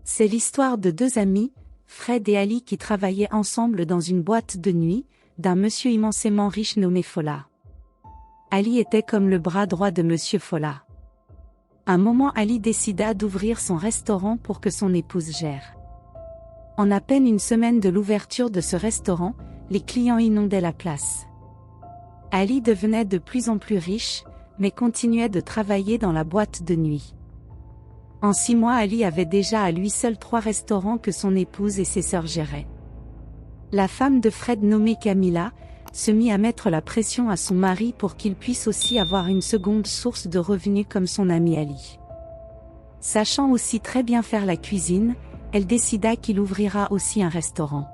C'est l'histoire de deux amis, Fred et Ali, qui travaillaient ensemble dans une boîte de nuit, d'un monsieur immensément riche nommé Fola. Ali était comme le bras droit de monsieur Fola. Un moment, Ali décida d'ouvrir son restaurant pour que son épouse gère. En à peine une semaine de l'ouverture de ce restaurant, les clients inondaient la place. Ali devenait de plus en plus riche, mais continuait de travailler dans la boîte de nuit. En 6 mois, Ali avait déjà à lui seul 3 restaurants que son épouse et ses sœurs géraient. La femme de Fred, nommée Camilla, se mit à mettre la pression à son mari pour qu'il puisse aussi avoir une seconde source de revenus comme son ami Ali. Sachant aussi très bien faire la cuisine, elle décida qu'il ouvrira aussi un restaurant.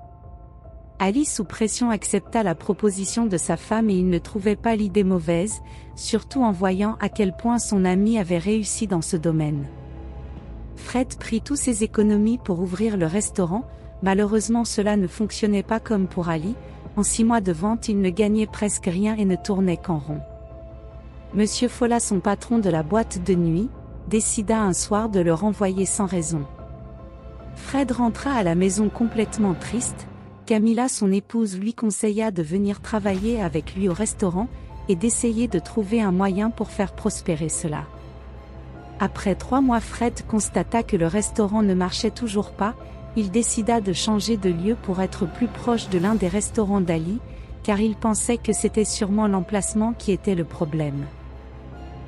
Ali, sous pression, accepta la proposition de sa femme et il ne trouvait pas l'idée mauvaise, surtout en voyant à quel point son ami avait réussi dans ce domaine. Fred prit tous ses économies pour ouvrir le restaurant. Malheureusement, cela ne fonctionnait pas comme pour Ali. En 6 mois de vente, il ne gagnait presque rien et ne tournait qu'en rond. Monsieur Fola, son patron de la boîte de nuit, décida un soir de le renvoyer sans raison. Fred rentra à la maison complètement triste. Camilla, son épouse, lui conseilla de venir travailler avec lui au restaurant et d'essayer de trouver un moyen pour faire prospérer cela. Après 3 mois, Fred constata que le restaurant ne marchait toujours pas. Il décida de changer de lieu pour être plus proche de l'un des restaurants d'Ali, car il pensait que c'était sûrement l'emplacement qui était le problème.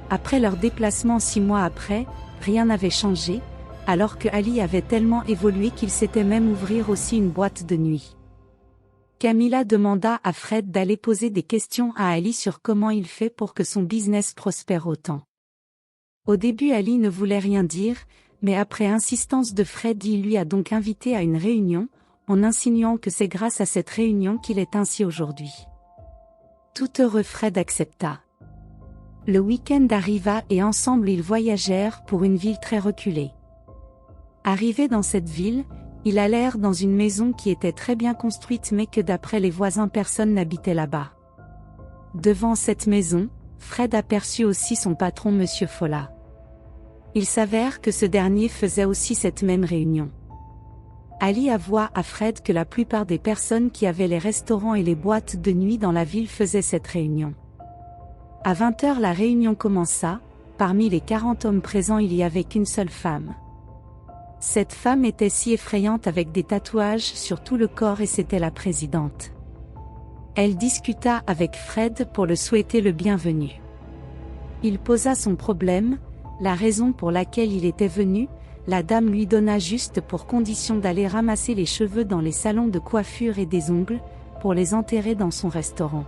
Après leur déplacement 6 mois après, rien n'avait changé, alors que Ali avait tellement évolué qu'il s'était même ouvrir aussi une boîte de nuit. Camilla demanda à Fred d'aller poser des questions à Ali sur comment il fait pour que son business prospère autant. Au début, Ali ne voulait rien dire, mais après insistance de Fred, il lui a donc invité à une réunion, en insinuant que c'est grâce à cette réunion qu'il est ainsi aujourd'hui. Tout heureux, Fred accepta. Le week-end arriva et ensemble ils voyagèrent pour une ville très reculée. Arrivés dans cette ville, ils allèrent dans une maison qui était très bien construite mais que d'après les voisins personne n'habitait là-bas. Devant cette maison, Fred aperçut aussi son patron monsieur Fola. Il s'avère que ce dernier faisait aussi cette même réunion. Ali avoua à Fred que la plupart des personnes qui avaient les restaurants et les boîtes de nuit dans la ville faisaient cette réunion. À 20h, la réunion commença. Parmi les 40 hommes présents, il n'y avait qu'une seule femme. Cette femme était si effrayante avec des tatouages sur tout le corps et c'était la présidente. Elle discuta avec Fred pour le souhaiter le bienvenu. Il posa son problème, la raison pour laquelle il était venu. La dame lui donna juste pour condition d'aller ramasser les cheveux dans les salons de coiffure et des ongles, pour les enterrer dans son restaurant.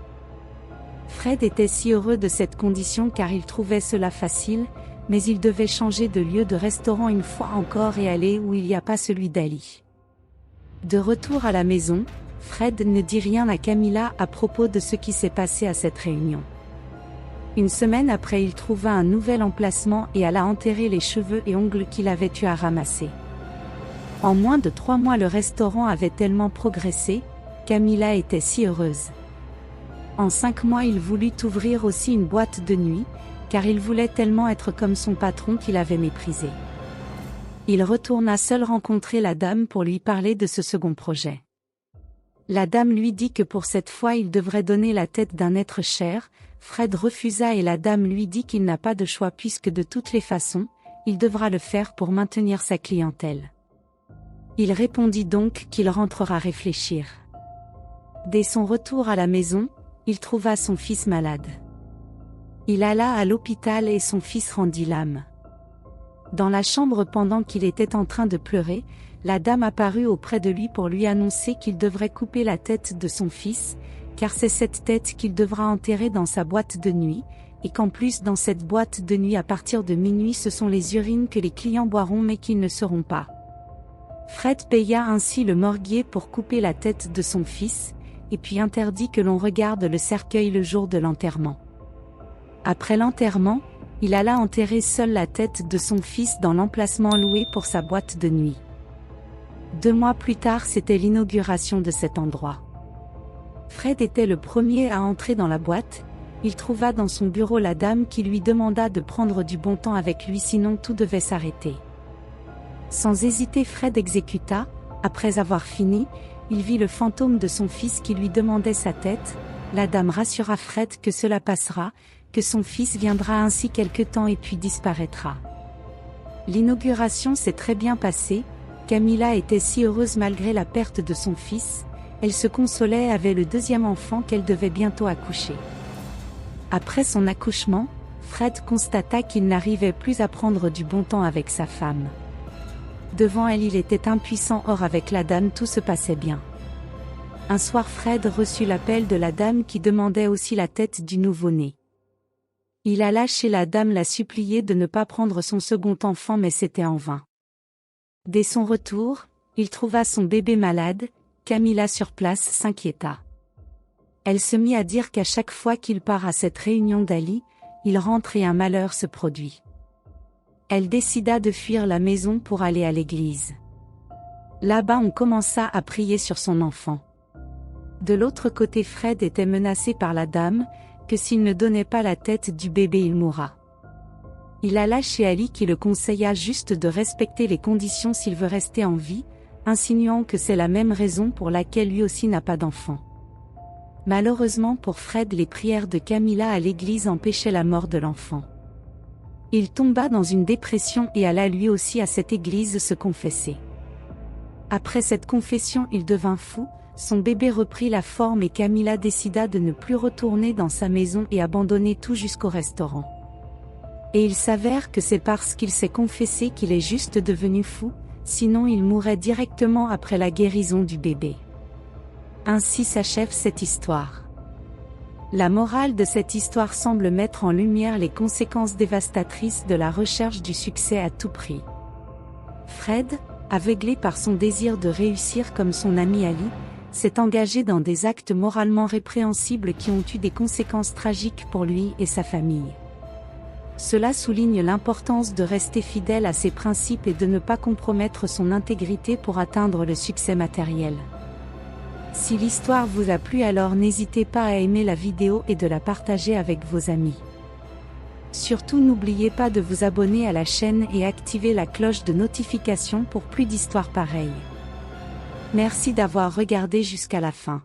Fred était si heureux de cette condition car il trouvait cela facile, mais il devait changer de lieu de restaurant une fois encore et aller où il n'y a pas celui d'Ali. De retour à la maison, Fred ne dit rien à Camilla à propos de ce qui s'est passé à cette réunion. Une semaine après, il trouva un nouvel emplacement et alla enterrer les cheveux et ongles qu'il avait eu à ramasser. En moins de 3 mois, le restaurant avait tellement progressé, Camilla était si heureuse. En 5 mois, il voulut ouvrir aussi une boîte de nuit, car il voulait tellement être comme son patron qu'il avait méprisé. Il retourna seul rencontrer la dame pour lui parler de ce second projet. La dame lui dit que pour cette fois il devrait donner la tête d'un être cher. Fred refusa et la dame lui dit qu'il n'a pas de choix puisque de toutes les façons, il devra le faire pour maintenir sa clientèle. Il répondit donc qu'il rentrera réfléchir. Dès son retour à la maison, il trouva son fils malade. Il alla à l'hôpital et son fils rendit l'âme. Dans la chambre pendant qu'il était en train de pleurer, la dame apparut auprès de lui pour lui annoncer qu'il devrait couper la tête de son fils, car c'est cette tête qu'il devra enterrer dans sa boîte de nuit, et qu'en plus dans cette boîte de nuit à partir de minuit ce sont les urines que les clients boiront mais qu'ils ne seront pas. Fred paya ainsi le morguier pour couper la tête de son fils, et puis interdit que l'on regarde le cercueil le jour de l'enterrement. Après l'enterrement, il alla enterrer seul la tête de son fils dans l'emplacement loué pour sa boîte de nuit. 2 mois plus tard, c'était l'inauguration de cet endroit. Fred était le premier à entrer dans la boîte. Il trouva dans son bureau la dame qui lui demanda de prendre du bon temps avec lui sinon tout devait s'arrêter. Sans hésiter, Fred exécuta. Après avoir fini, il vit le fantôme de son fils qui lui demandait sa tête. La dame rassura Fred que cela passera, que son fils viendra ainsi quelque temps et puis disparaîtra. L'inauguration s'est très bien passée. Camilla était si heureuse malgré la perte de son fils. Elle se consolait avec le deuxième enfant qu'elle devait bientôt accoucher. Après son accouchement, Fred constata qu'il n'arrivait plus à prendre du bon temps avec sa femme. Devant elle, il était impuissant, or avec la dame tout se passait bien. Un soir, Fred reçut l'appel de la dame qui demandait aussi la tête du nouveau-né. Il alla chez la dame la supplier de ne pas prendre son second enfant, mais c'était en vain. Dès son retour, il trouva son bébé malade. Camilla sur place s'inquiéta. Elle se mit à dire qu'à chaque fois qu'il part à cette réunion d'Ali, il rentre et un malheur se produit. Elle décida de fuir la maison pour aller à l'église. Là-bas, on commença à prier sur son enfant. De l'autre côté, Fred était menacé par la dame, que s'il ne donnait pas la tête du bébé, il mourra. Il alla chez Ali qui le conseilla juste de respecter les conditions s'il veut rester en vie, insinuant que c'est la même raison pour laquelle lui aussi n'a pas d'enfant. Malheureusement pour Fred, les prières de Camilla à l'église empêchaient la mort de l'enfant. Il tomba dans une dépression et alla lui aussi à cette église se confesser. Après cette confession, il devint fou, son bébé reprit la forme et Camilla décida de ne plus retourner dans sa maison et abandonner tout jusqu'au restaurant. Et il s'avère que c'est parce qu'il s'est confessé qu'il est juste devenu fou, sinon il mourrait directement après la guérison du bébé. Ainsi s'achève cette histoire. La morale de cette histoire semble mettre en lumière les conséquences dévastatrices de la recherche du succès à tout prix. Fred, aveuglé par son désir de réussir comme son ami Ali, s'est engagé dans des actes moralement répréhensibles qui ont eu des conséquences tragiques pour lui et sa famille. Cela souligne l'importance de rester fidèle à ses principes et de ne pas compromettre son intégrité pour atteindre le succès matériel. Si l'histoire vous a plu, alors n'hésitez pas à aimer la vidéo et de la partager avec vos amis. Surtout n'oubliez pas de vous abonner à la chaîne et activer la cloche de notification pour plus d'histoires pareilles. Merci d'avoir regardé jusqu'à la fin.